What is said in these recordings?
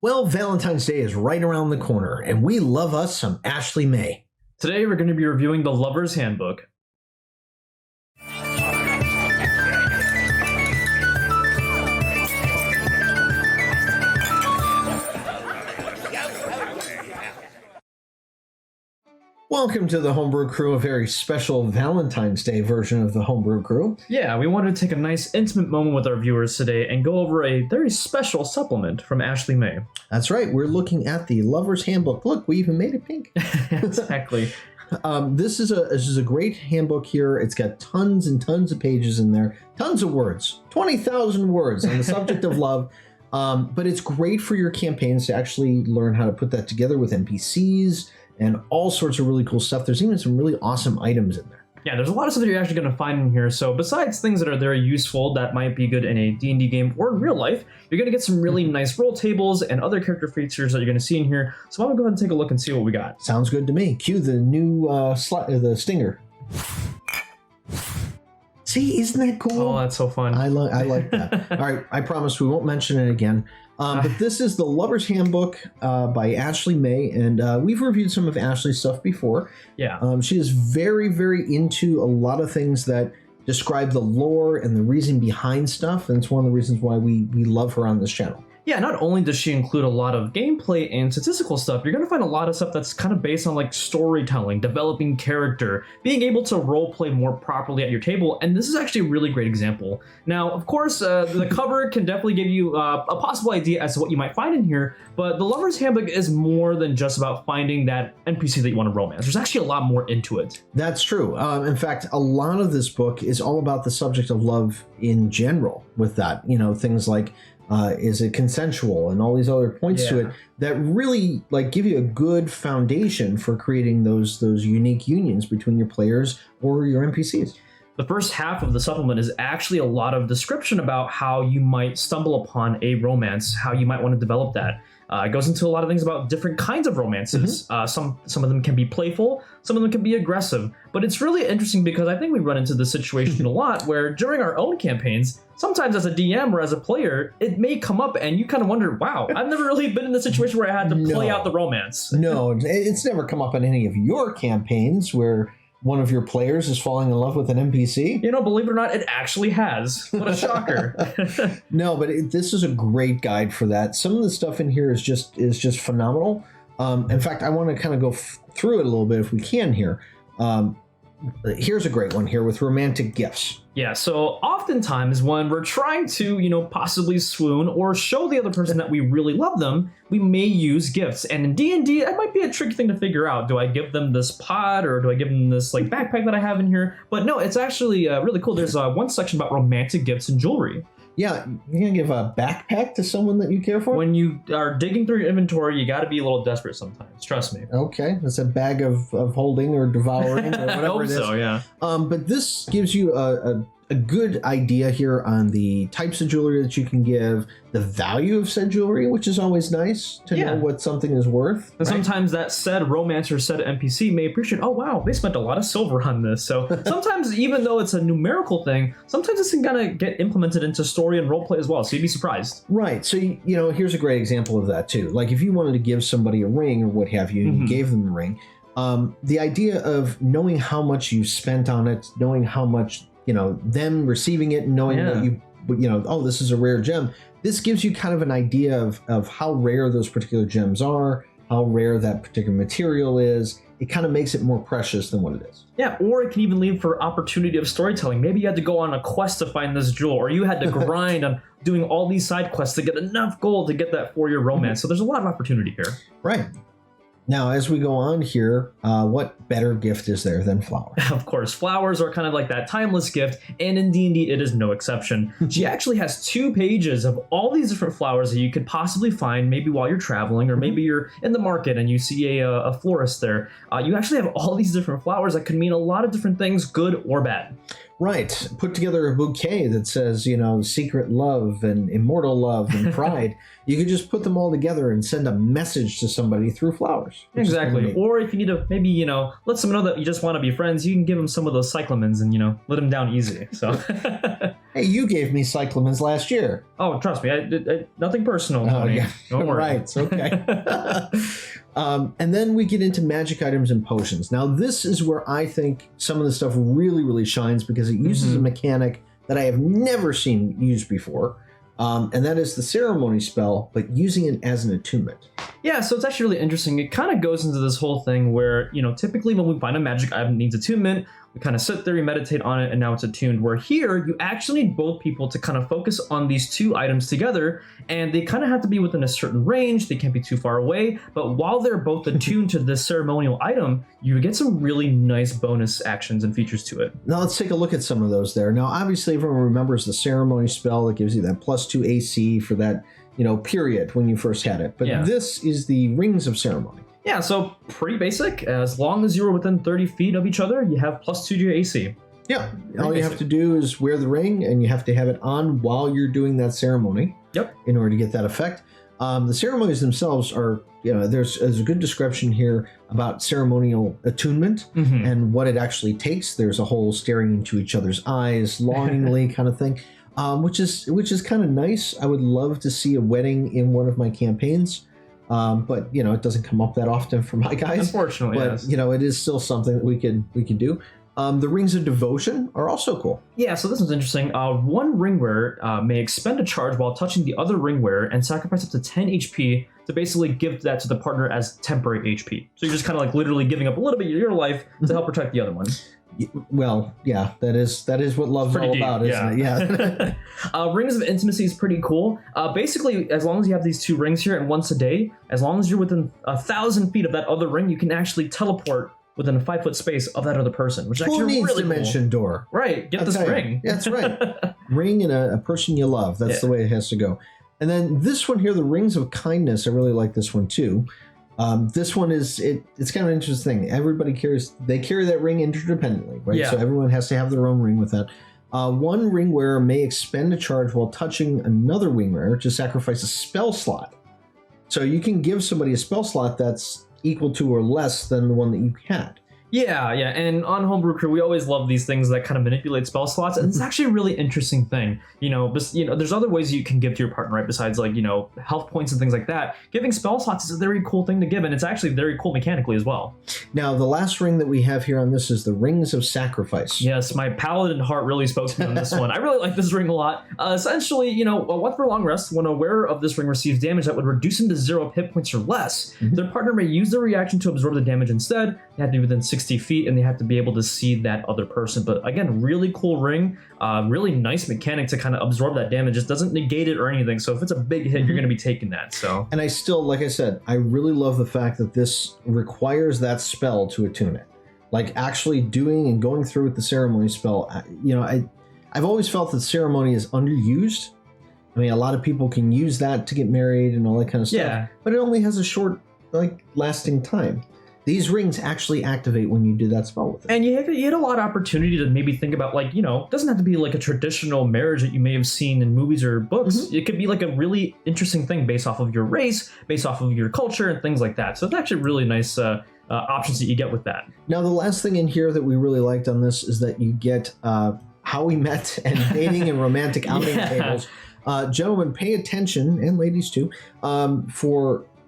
Well, Valentine's Day is right around the corner, and we love us some Ashley May. Today we're going to be reviewing the Lovers Handbook. Welcome to the Homebrew Crew, a very special Valentine's Day version of the Homebrew Crew. Yeah, we wanted to take a nice intimate moment with our viewers today and go over a very special supplement from Ashley May. That's right, we're looking at the Lovers Handbook. Look, we even made it pink. Exactly. This is a great handbook here. It's got tons and tons of pages in there, tons of words, 20,000 words on the subject of love. But it's great for your campaigns to actually learn how to put that together with NPCs and all sorts of really cool stuff. There's even some really awesome items in there. Yeah, there's a lot of stuff that you're actually going to find in here. So besides things that are very useful that might be good in a D&D game or in real life, you're going to get some really nice roll tables and other character features that you're going to see in here. So why don't we go ahead and take a look and see what we got. Sounds good to me. Cue the new the stinger. See, isn't that cool? Oh, that's so fun. I like that. All right, I promise we won't mention it again. But this is the Lovers Handbook by Ashley May, and we've reviewed some of Ashley's stuff before. Yeah. She is very, very into a lot of things that describe the lore and the reason behind stuff, and it's one of the reasons why we love her on this channel. Yeah, not only does she include a lot of gameplay and statistical stuff, you're going to find a lot of stuff that's kind of based on like storytelling, developing character, being able to roleplay more properly at your table, and this is actually a really great example. Now, of course, the cover can definitely give you a possible idea as to what you might find in here, but the Lover's Handbook is more than just about finding that NPC that you want to romance. There's actually a lot more into it. That's true. In fact, a lot of this book is all about the subject of love in general with that, things like is it consensual and all these other points to it that really like give you a good foundation for creating those unique unions between your players or your NPCs. The first half of the supplement is actually a lot of description about how you might stumble upon a romance, how you might want to develop that. It goes into a lot of things about different kinds of romances. Some of them can be playful, some of them can be aggressive, but it's really interesting because I think we run into this situation a lot where during our own campaigns, sometimes as a DM or as a player, it may come up and you kind of wonder, wow, I've never really been in the situation where I had to play out the romance. No, it's never come up in any of your campaigns where one of your players is falling in love with an NPC? Believe it or not, it actually has. What a shocker. No, but this is a great guide for that. Some of the stuff in here is just phenomenal. In fact, I want to kind of go through it a little bit if we can here. Here's a great one here with romantic gifts. Yeah, so oftentimes when we're trying to, possibly swoon or show the other person that we really love them, we may use gifts. And in D&D, that might be a tricky thing to figure out. Do I give them this pod or do I give them this like backpack that I have in here? But no, it's actually really cool. There's one section about romantic gifts and jewelry. Yeah, you're going to give a backpack to someone that you care for? When you are digging through your inventory, you got to be a little desperate sometimes. Trust me. Okay, it's a bag of holding or devouring or whatever I hope it is. So, yeah. But this gives you a good idea here on the types of jewelry that you can give, the value of said jewelry, which is always nice to know what something is worth. And sometimes that said romance or said NPC may appreciate, oh wow, they spent a lot of silver on this. So sometimes even though it's a numerical thing, sometimes this can kind of get implemented into story and roleplay as well. So you'd be surprised. Right. So, here's a great example of that too. Like if you wanted to give somebody a ring or what have you, and you gave them the ring, the idea of knowing how much you spent on it, knowing how much them receiving it and knowing that oh, this is a rare gem. This gives you kind of an idea of how rare those particular gems are, how rare that particular material is. It kind of makes it more precious than what it is. Yeah, or it can even lead for opportunity of storytelling. Maybe you had to go on a quest to find this jewel, or you had to grind on doing all these side quests to get enough gold to get that for your romance. So there's a lot of opportunity here. Right. Now, as we go on here, what better gift is there than flowers? Of course, flowers are kind of like that timeless gift, and in D&D, it is no exception. She actually has 2 pages of all these different flowers that you could possibly find maybe while you're traveling, or maybe you're in the market and you see a florist there. You actually have all these different flowers that could mean a lot of different things, good or bad. Right. Put together a bouquet that says, secret love and immortal love and pride. You could just put them all together and send a message to somebody through flowers. Exactly. Or if you need to maybe, let someone know that you just want to be friends, you can give them some of those cyclamens and, let them down easy. So Hey, you gave me cyclamens last year. Oh, trust me, I nothing personal. Oh, yeah. Don't worry. Right, okay. And then we get into magic items and potions. Now, this is where I think some of the stuff really, really shines because it uses a mechanic that I have never seen used before. And that is the ceremony spell, but using it as an attunement. Yeah, so it's actually really interesting. It kind of goes into this whole thing where, typically when we find a magic item that needs attunement, we kind of sit there, we meditate on it, and now it's attuned. Where here, you actually need both people to kind of focus on these two items together, and they kind of have to be within a certain range. They can't be too far away, but while they're both attuned to this ceremonial item, you get some really nice bonus actions and features to it. Now let's take a look at some of those there. Now, obviously, everyone remembers the ceremony spell that gives you that +2 AC for that, period when you first had it. But this is the Rings of Ceremony. Yeah, so pretty basic. As long as you're within 30 feet of each other, you have +2 to your AC. Yeah, all you have to do is wear the ring, and you have to have it on while you're doing that ceremony. Yep. In order to get that effect. The ceremonies themselves are, there's a good description here about ceremonial attunement and what it actually takes. There's a whole staring into each other's eyes, longingly kind of thing, which is kind of nice. I would love to see a wedding in one of my campaigns. But it doesn't come up that often for my guys. Unfortunately, but yes. It is still something that we can do. The rings of devotion are also cool. Yeah, so this is interesting. One ring wearer may expend a charge while touching the other ring wearer and sacrifice up to 10 HP to basically give that to the partner as temporary HP. So you're just kind of like literally giving up a little bit of your life to help protect the other one. Well, yeah, that is what love's all about, isn't it? Yeah. Rings of intimacy is pretty cool. Basically, as long as you have these two rings here and once a day, as long as you're within 1,000 feet of that other ring, you can actually teleport within a 5-foot space of that other person, which is actually needs really dimension cool. door? Right, get this ring. That's right. Ring and a person you love. That's the way it has to go. And then this one here, the Rings of Kindness, I really like this one too. This one it's kind of an interesting thing. Everybody carry that ring interdependently, right? Yeah. So everyone has to have their own ring with that. One ring wearer may expend a charge while touching another ring wearer to sacrifice a spell slot. So you can give somebody a spell slot that's equal to or less than the one that you had. Yeah, and on Homebrew Crew, we always love these things that kind of manipulate spell slots, and it's actually a really interesting thing. There's other ways you can give to your partner, right? Besides, health points and things like that. Giving spell slots is a very cool thing to give, and it's actually very cool mechanically as well. Now, the last ring that we have here on this is the Rings of Sacrifice. Yes, my paladin heart really spoke to me on this one. I really like this ring a lot. Essentially, once per long rest, when a wearer of this ring receives damage that would reduce him to 0 hit points or less, their partner may use their reaction to absorb the damage instead. They have to be within 60 feet, and they have to be able to see that other person. But again, really cool ring, really nice mechanic to kind of absorb that damage. It doesn't negate it or anything. So if it's a big hit, you're going to be taking that. So, and I still, like I said, I really love the fact that this requires that spell to attune it. Like actually doing and going through with the ceremony spell. I've always felt that ceremony is underused. I mean, a lot of people can use that to get married and all that kind of stuff, but it only has a short, lasting time. These rings actually activate when you do that spell with it. And you had a lot of opportunity to maybe think about, it doesn't have to be like a traditional marriage that you may have seen in movies or books. It could be like a really interesting thing based off of your race, based off of your culture and things like that. So it's actually really nice options that you get with that. Now, the last thing in here that we really liked on this is that you get how we met and dating and romantic outing tables. Gentlemen, pay attention, and ladies too,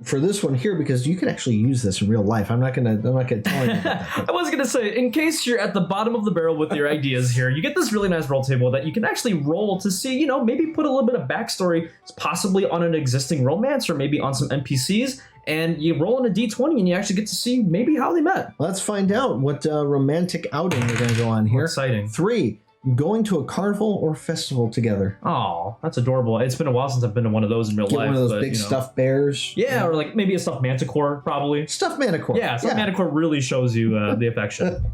for this one here, because you can actually use this in real life. I'm not gonna tell you about that. I was gonna say, in case you're at the bottom of the barrel with your ideas here, you get this really nice roll table that you can actually roll to see, maybe put a little bit of backstory, possibly on an existing romance or maybe on some NPCs, and you roll in a d20 and you actually get to see maybe how they met. Let's find out what romantic outing we're gonna go on here. Exciting. 3. Going to a carnival or festival together. Oh, that's adorable. It's been a while since I've been to one of those in real life. One of those big stuffed bears. Yeah, or maybe a stuffed manticore, probably. Stuffed manticore. Yeah, stuffed manticore really shows you the affection.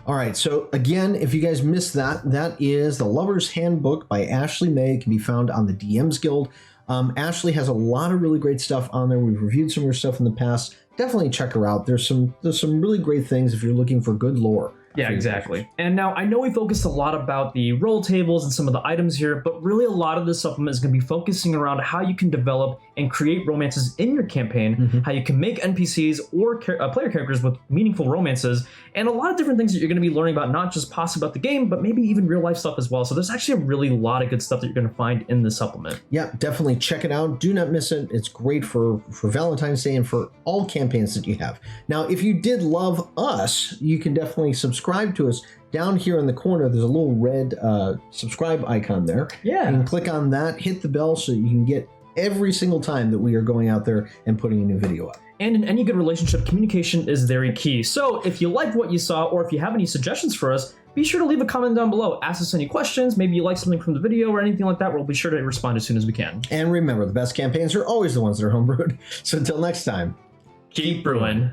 All right, so again, if you guys missed that is the Lovers Handbook by Ashley May. It can be found on the DMs Guild. Ashley has a lot of really great stuff on there. We've reviewed some of her stuff in the past. Definitely check her out. There's some really great things if you're looking for good lore Yeah, for your exactly. players. And now I know we focused a lot about the roll tables and some of the items here, but really a lot of this supplement is going to be focusing around how you can develop and create romances in your campaign, how you can make NPCs or player characters with meaningful romances, and a lot of different things that you're going to be learning about, not just possibly about the game, but maybe even real life stuff as well. So there's actually a really lot of good stuff that you're going to find in this supplement. Yeah, definitely check it out. Do not miss it. It's great for Valentine's Day and for all campaigns that you have. Now, if you did love us, you can definitely subscribe to us. Down here in the corner, there's a little red subscribe icon there. Yeah. You can click on that, hit the bell so you can get every single time that we are going out there and putting a new video up. And in any good relationship, communication is very key. So if you liked what you saw, or if you have any suggestions for us, be sure to leave a comment down below. Ask us any questions. Maybe you like something from the video or anything like that. We'll be sure to respond as soon as we can. And remember, the best campaigns are always the ones that are homebrewed. So until next time, Keep brewing.